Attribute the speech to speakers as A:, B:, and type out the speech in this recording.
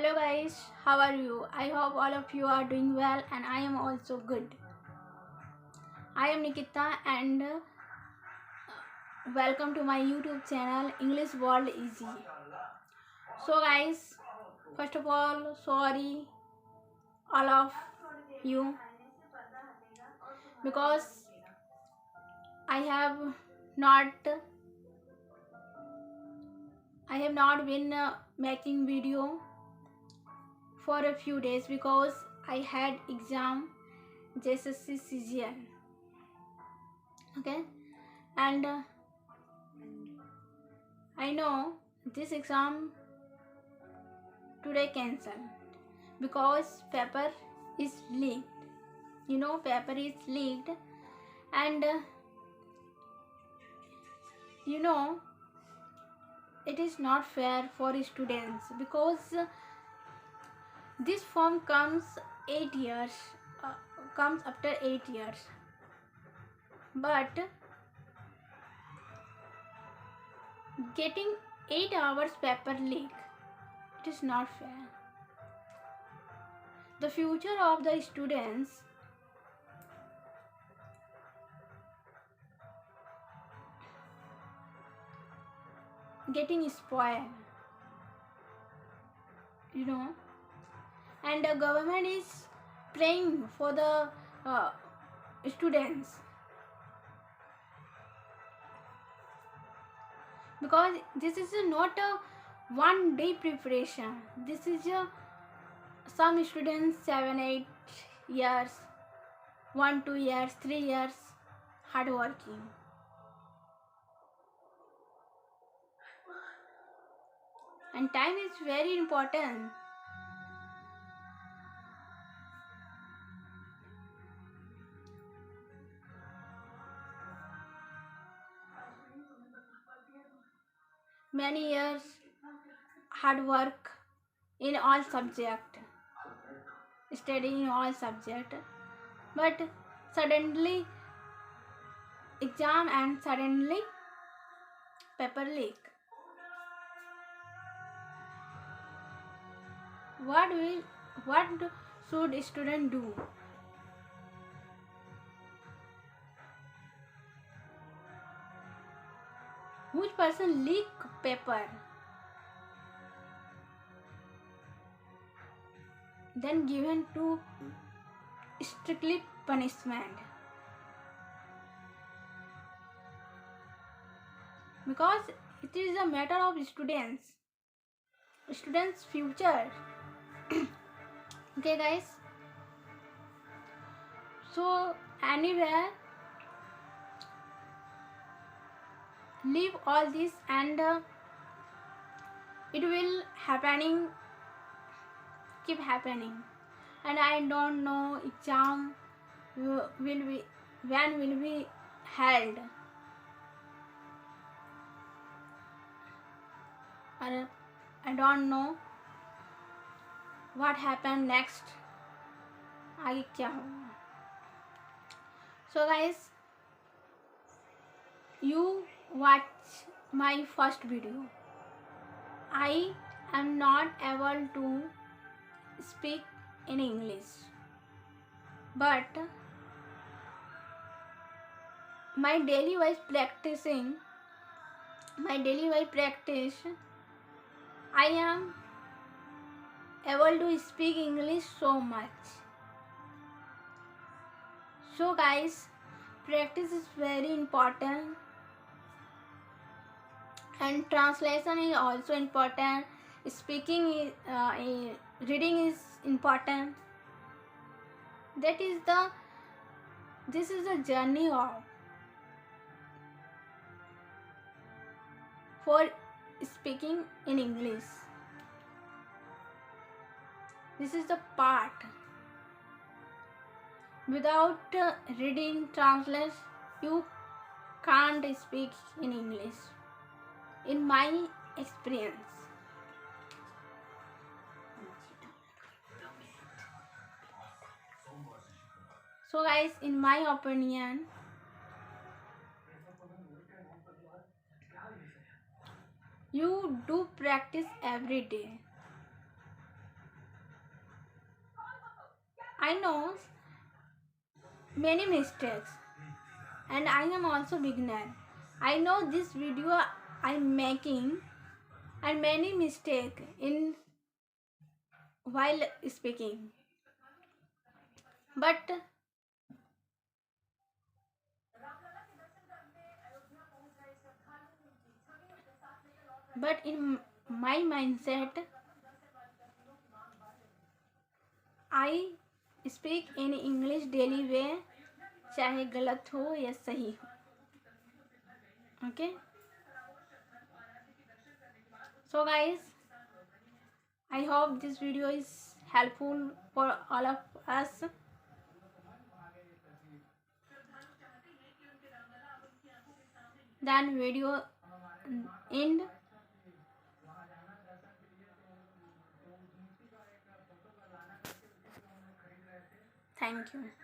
A: Hello guys, how are you? I hope all of you are doing well and I am also good. I am Nikita and welcome to my YouTube channel English World Easy. So guys, first of all, sorry all of you because I have not been making video for a few days because I had exam Jssc CGL. Okay, and I know this exam today cancelled because paper is leaked. You know, paper is leaked, and you know, it is not fair for students because this form comes 8 years, comes after 8 years, but getting 8 hours paper leak, it is not fair. The future of the students getting spoiled, you know, and the government is praying for the students because this is not a one day preparation. This is some students 7-8 years, 1-2 years, 3 years hard working. And time is very important. Many years hard work in all subject, studying in all subject, but suddenly exam and suddenly paper leak. What should student do? Which person leak paper? Then given to strictly punishment. Because it is a matter of students' future. Okay guys, so anywhere leave all this and it will keep happening, and I don't know exam will be when will be held, and I don't know what happened next, आगे क्या होगा. So guys, you watch my first video. I am not able to speak in English, but my daily wise practice, I am able to speak English so much. So guys, practice is very important and translation is also important. Speaking is reading is important. This is the journey for speaking in English. This is the part. Without reading, translation, you can't speak in English. In my experience. So guys, in my opinion, you do practice every day. I know many mistakes and I am also beginner. I know this video I'm making and many mistake in while speaking. But in my mindset I speak in English daily way, चाहे गलत हो या सही हो. Okay, so guys, I hope this video is helpful for all of us. Then video end. Thank you.